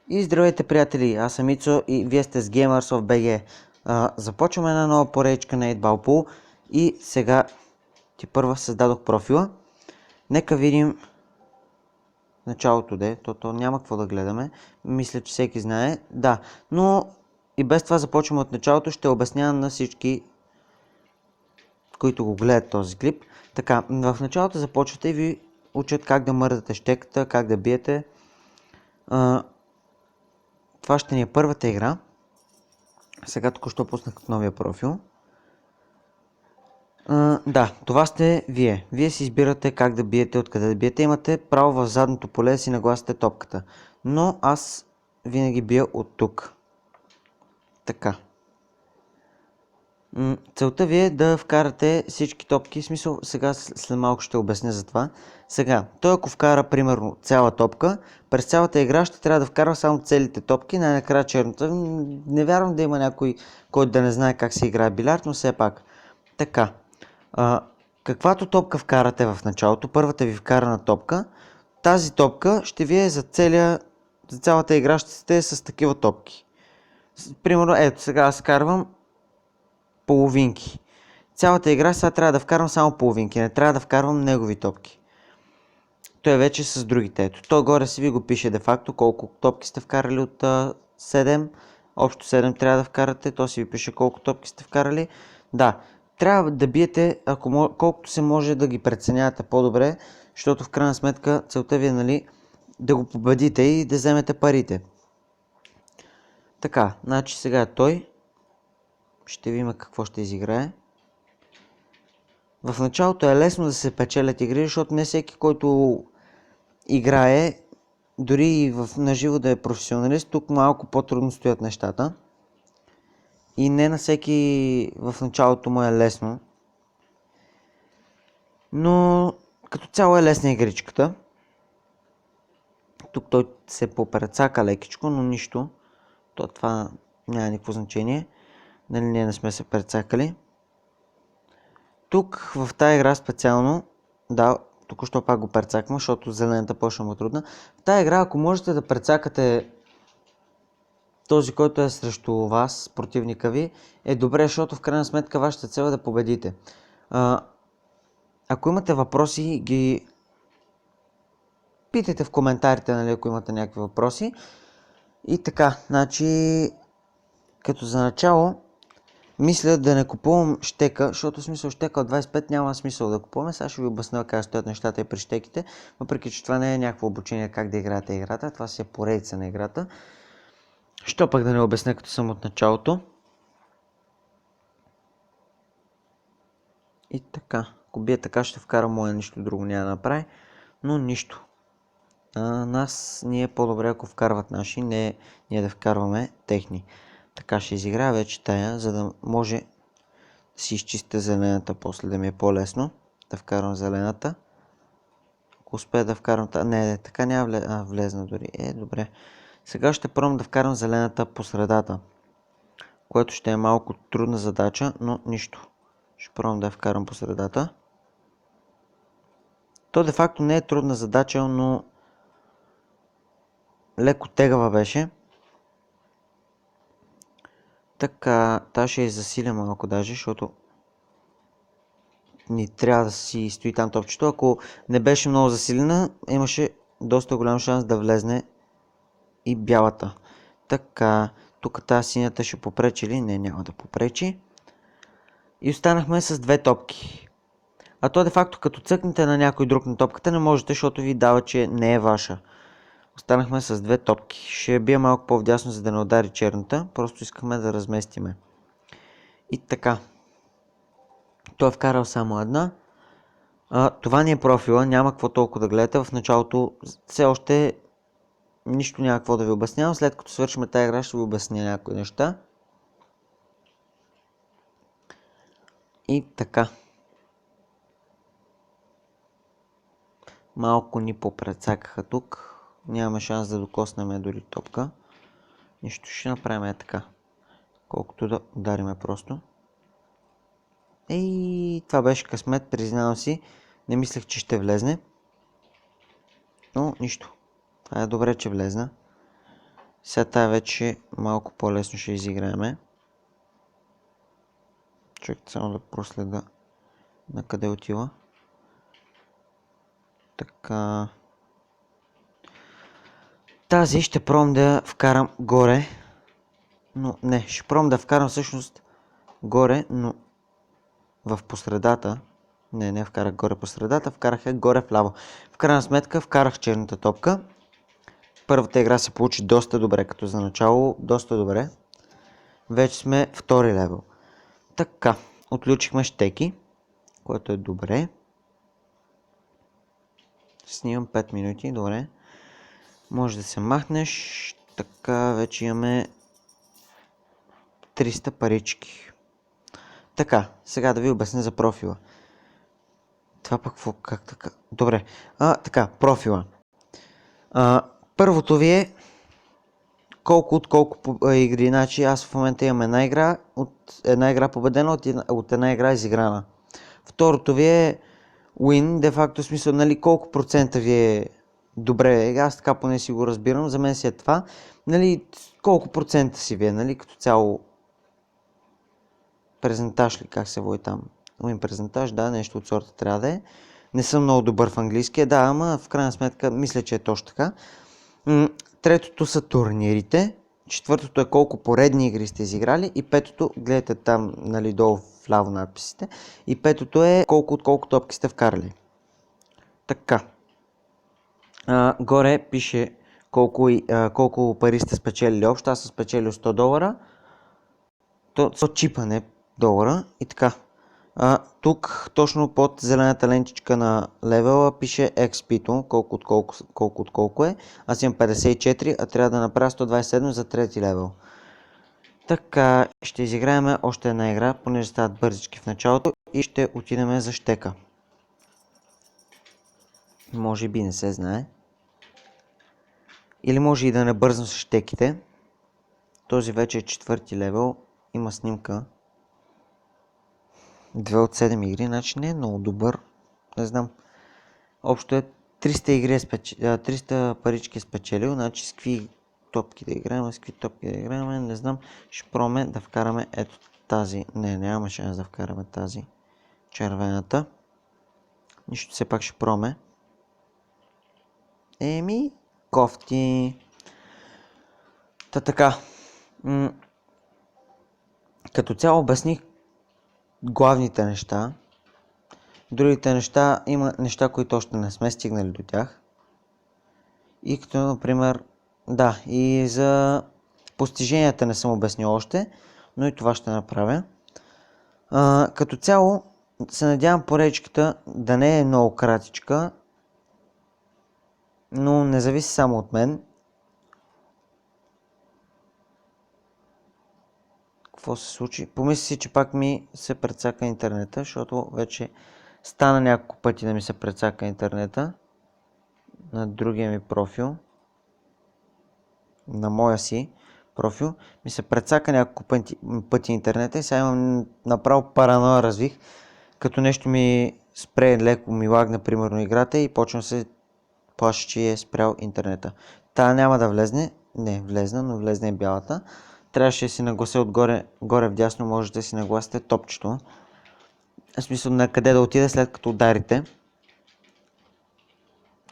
И здравейте, приятели, аз съм Ицо и вие сте с Gamers of BG. Започваме една нова поредичка на 8 Ball и сега ти първа създадох профила. Нека видим началото де, то няма какво да гледаме, мисля, че всеки знае, да, но и без това започваме от началото, ще обяснявам на всички, които го гледат този клип. Така, в началото започвате и ви учат как да мърдате щеката, как да биете. Това ще ни е първата игра. Сега току-що пуснах новия профил. Да, това сте вие. Вие си избирате как да биете, откъде да биете. Имате право в задното поле да си нагласите топката. Но аз винаги бия от тук. Така. Целта ви е да вкарате всички топки. В смисъл, сега след малко ще обясня за това. Сега, той ако вкара примерно цяла топка, през цялата игра ще трябва да вкарва само целите топки, най-накрая черната. Не вярвам да има някой, който да не знае как се играе билярд, но все пак. Така. Каквато топка вкарате в началото, първата ви вкарана топка, тази топка ще ви е за цялата игра ще сте с такива топки. Примерно, ето сега аз вкарвам половинки. Цялата игра сега трябва да вкарвам само половинки, не трябва да вкарвам негови топки. Той е вече с другите. Ето, то горе си ви го пише де-факто колко топки сте вкарали от 7. Общо 7 трябва да вкарате, то си ви пише колко топки сте вкарали. Да, трябва да биете, колкото се може да ги преценявате по-добре, защото в крайна сметка целта ви е, нали, да го победите и да вземете парите. Така, значи сега той ще видим какво ще изиграе. В началото е лесно да се печелят игри, защото не всеки, който играе, дори и наживо да е професионалист, тук малко по-трудно стоят нещата. И не на всеки в началото му е лесно. Но като цяло е лесна игричката. Тук той се попрецака лекичко, но нищо. Това няма никакво значение. Нали ние не сме се прецакали. Тук в тази игра специално, да, току-що пак го прецаквам, защото зелената почна трудна. В тази игра, ако можете да прецакате този, който е срещу вас, противника ви, е добре, защото в крайна сметка вашата цел е да победите. Ако имате въпроси, ги питайте в коментарите, нали, ако имате някакви въпроси. И така, значи, като за начало, мисля да не купувам щека, защото в смисъл щека от 25 няма смисъл да купуваме. Сега ще ви обясня как стоят нещата и при щеките, въпреки че това не е някакво обучение как да играете играта, това си е поредица на играта. Що пък да не обясня, като съм от началото. И така, ако бие така, ще вкара моя, нищо друго няма да направи, но нищо. Нас ни е по-добре, ако вкарват наши, не ние да вкарваме техни. Така ще изиграя вече тая, за да може да си изчистя зелената, после да ми е по-лесно да вкарвам зелената. Ако успея да вкарвам не, така няма влезна дори. Добре. Сега ще пробвам да вкарам зелената по средата, което ще е малко трудна задача, но нищо. Ще пробвам да я вкарам по средата. То де факто не е трудна задача, но леко тегава беше. Така, тази ще я засиля малко даже, защото ни трябва да си стои там топчето. Ако не беше много засилена, имаше доста голям шанс да влезне и бялата. Така, тук тази синята ще попречи ли? Не, няма да попречи. И останахме с две топки. А то де факто като цъкнете на някой друг на топката не можете, защото ви дава, че не е ваша. Останахме с две топки. Ще я бия малко по-вдясно, за да не удари черната. Просто искахме да разместиме. И така. Той е вкарал само една. Това ни е профила. Няма какво толкова да гледате. В началото все още нищо няма какво да ви обяснявам. След като свършим тази игра, ще ви обясня някои неща. И така. Малко ни попрецакаха тук. Нямаме шанс да докоснем дори топка. Нищо, ще направим така. Колкото да удариме просто. Това беше късмет, признавам си. Не мислех, че ще влезне. Но нищо. Това е добре, че влезна. Сега тая вече малко по-лесно ще изиграеме. Чакайте само да проследа на къде отива. Така. Тази ще пробвам да вкарам горе. Но не, ще пробвам да вкарам всъщност горе, но в посредата. Не вкарах горе по средата, вкарах я горе вляво. В крайна сметка вкарах черната топка. Първата игра се получи доста добре, като за начало доста добре. Вече сме втори левел. Така, отключихме щеки, което е добре. Снимам 5 минути, добре. Може да се махнеш. Така, вече имаме 300 парички. Така, сега да ви обясня за профила. Това пък как така? Добре. Така, профила. Първото ви е колко от колко игри. Значи аз в момента имам една игра победена от една игра изиграна. Второто ви е win, де факто смисъл, нали, колко процента ви е добре. Аз така поне си го разбирам, за мен си е това. Нали, колко процента си ви е, нали, като цяло презентаж ли, как се води там? Win презентаж, да, нещо от сорта трябва да е. Не съм много добър в английския, да, ама в крайна сметка мисля, че е точно така. Третото са турнирите. Четвъртото е колко поредни игри сте изиграли. И петото, гледате там, нали, долу вляво надписите. И петото е колко от колко топки сте вкарали. Така. Горе пише колко пари сте спечелили общо. Аз съм спечелил $100. То чипа, не долара. И така. Тук точно под зелената лентичка на левела пише XP-то, колко от колко е. Аз имам 54, а трябва да направя 127 за трети левел. Така, ще изиграем още една игра, понеже стават бързички в началото и ще отидем за щека. Може би не се знае. Или може и да не бързам с щеките. Този вече е четвърти левел, има снимка. 2 от 7 игри, значи не е много добър. Не знам. Общо е 300 игри 300 парички е спечелил, значи с какви топки да играем, не знам. Ще пробваме да вкараме ето тази. Нямаме шанс да вкараме тази червената. Нищо, все пак ще пробваме. Кофти. Така. Като цяло обясних главните неща. Другите неща, има неща, които още не сме стигнали до тях. И като, например, да, и за постиженията не съм обяснил още, но и това ще направя. Като цяло се надявам поречката да не е много кратичка, но не зависи само от мен. Какво се случи? Помисли си, че пак ми се прецака интернета, защото вече стана няколко пъти да ми се прецака интернета на другия ми профил. На моя си профил ми се прецака няколко пъти интернета и сега имам направо параноя развих, като нещо ми спре, леко ми лагна примерно играта и почвам се плаша, че е спрял интернета. Та няма да влезне, не влезна, но влезне и бялата. Трябваше да си наглася отгоре, горе вдясно можете да си нагласите топчето. В смисъл на къде да отиде след като ударите.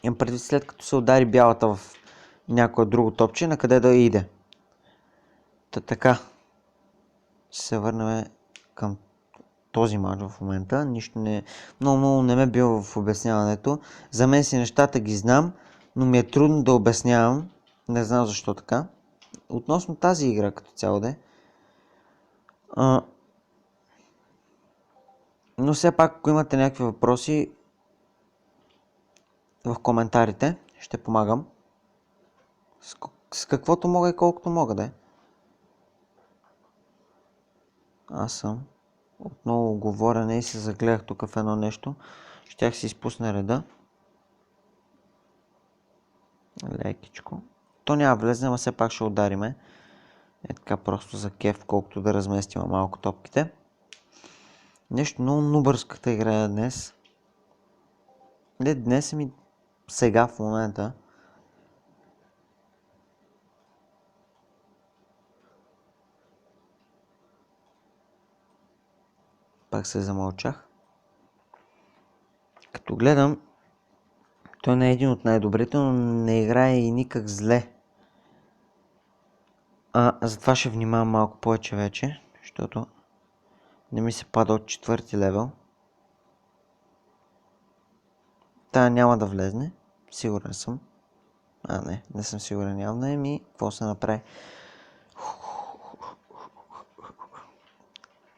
Имам предвид след като се удари бялата в някое друго топче, на къде да иде. Така. Ще се върнем към този мач в момента. Много не ме бил в обясняването. За мен си нещата ги знам, но ми е трудно да обяснявам. Не знам защо така. Относно тази игра като цяло де. Но все пак, ако имате някакви въпроси в коментарите, ще помагам. С каквото мога и колкото мога да е. Аз съм. Отново говорене и се загледах тук в едно нещо. Щях си изпусна реда. Лекичко. То няма влезе, но все пак ще удариме. Е така просто за кеф, колкото да разместим малко топките. Нещо много нубърската игра днес. Не днес, ами сега в момента. Пак се замълчах. Като гледам, той не е един от най-добрите, но не играе и никак зле. Затова ще внимавам малко повече вече, защото не ми се пада от 4-ти левел. Та няма да влезне, сигурен съм. Не съм сигурен явно какво се направи?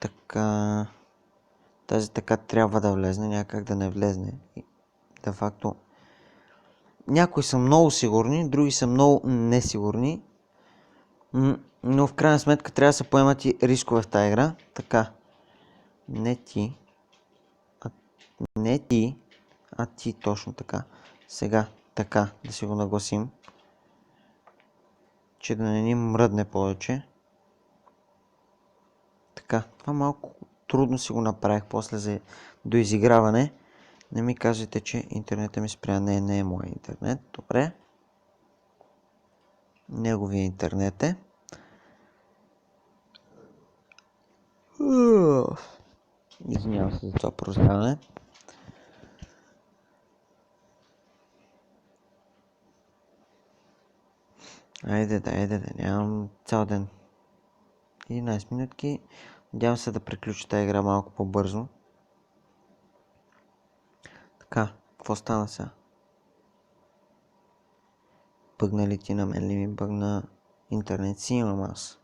Така... Тази така трябва да влезне, някак да не влезне. Де факто... Някои са много сигурни, други са много несигурни. Но в крайна сметка трябва да се поемат и рискове в тази игра. Така. Не ти, а ти точно така. Сега така да си го нагласим, че да не ни мръдне повече. Така, това малко трудно си го направих после за доизиграване. Не ми казвайте, че интернетът ми спря. Не е моя интернет. Добре. Неговия интернет е. Извинявам се за това прозряване. Айде, нямам цял ден. 11 минутки. Надявам се да приключи тази игра малко по-бързо. Така, какво стана сега? Бъгна ли ти на мен ли ми бъгна? Интернет си имам аз.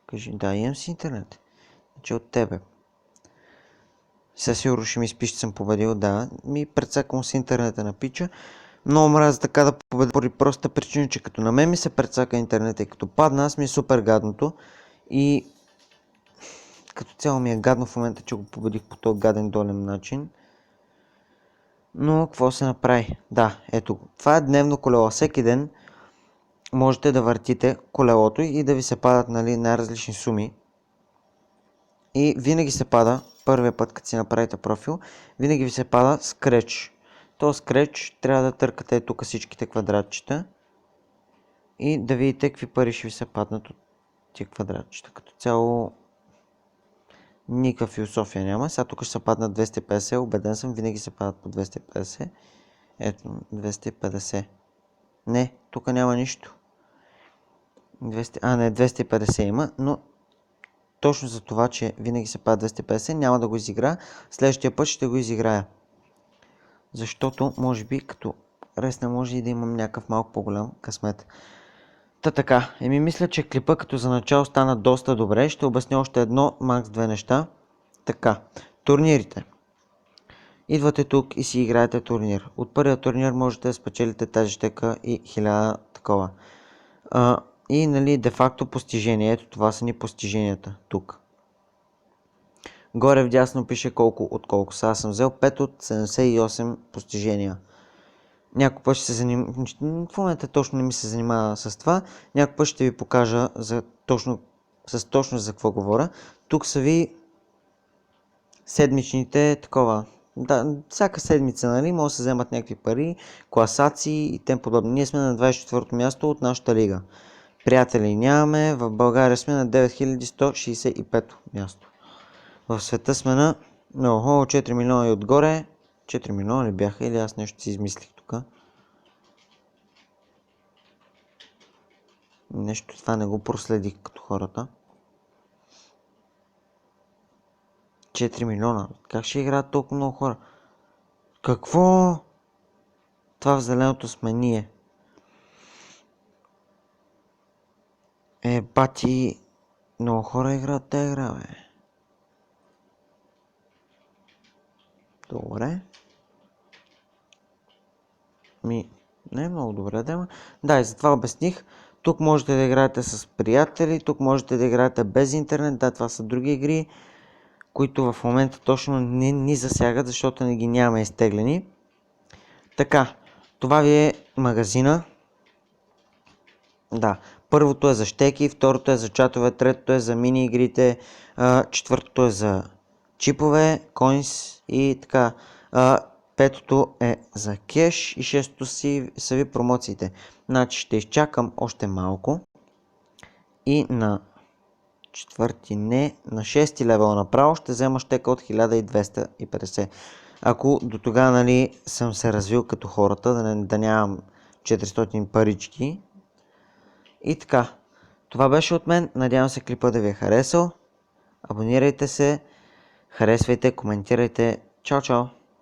Кажи, да, имам си интернет. Значи от тебе. Сега сигурно ще ми спиш, че съм победил, да. Прецаквам с интернета на пича. Много мразя така да победя поради простата причина, че като на мен ми се прецака интернета и като падна, аз ми е супер гадното. И като цяло ми е гадно в момента, че го победих по този гаден долен начин. Но какво се направи? Да, ето го. Това е дневно колело. Всеки ден можете да въртите колелото и да ви се падат най-различни суми. И винаги се пада, първия път като си направите профил, винаги ви се пада скреч. То скреч трябва да търкате тук всичките квадратчета и да видите какви пари ще ви се паднат от тия квадратчета. Като цяло никаква философия няма. Сега тук ще се паднат 250, убеден съм, винаги се падат по 250. Ето, 250. Не, тук няма нищо. 250 има, но точно за това, че винаги се пада 250, няма да го изигра. Следващия път ще го изиграя. Защото, може би, като ресна може и да имам някакъв малко по-голям късмет. Така, мисля, че клипа като за начало стана доста добре. Ще обясня още едно, макс две неща. Така, турнирите. Идвате тук и си играете турнир. От първия турнир можете да спечелите тази щека и 1000 такова. И де-факто постижение. Ето това са ни постиженията тук. Горе вдясно пише колко са. Аз съм взел 5 от 78 постижения. Някой път ще се занимава, в момента точно не ми се занимава с това. Някой път ще ви покажа точно за какво говоря. Тук са ви седмичните такова. Да, всяка седмица, може да се вземат някакви пари, класации и тем подобно. Ние сме на 24-то място от нашата лига. Приятели нямаме, в България сме на 9165 място. В света сме на 4 милиона и отгоре. 4 милиона ли бяха или аз нещо си измислих тук? Нещо това не го проследих като хората. 4 милиона. Как ще играят толкова много хора? Какво? Това в зеленото сме ние. Бати, много хора играят тази игра, бе. Добре. Не е много добре, да, и затова обясних. Тук можете да играете с приятели, тук можете да играете без интернет. Да, това са други игри, които в момента точно не ни засягат, защото не ги нямаме изтеглени. Така, това ви е магазина. Да, първото е за щеки, второто е за чатове, третото е за мини игрите, четвъртото е за чипове, коинс и така. Петото е за кеш и шестото са ви промоциите. Значи ще изчакам още малко и на четвърти не, на 6 левел направо ще взема щека от 1250. Ако до тогава, нали, съм се развил като хората, да нямам 400 парички. И така, това беше от мен. Надявам се клипа да ви е харесал. Абонирайте се, харесвайте, коментирайте. Чао, чао!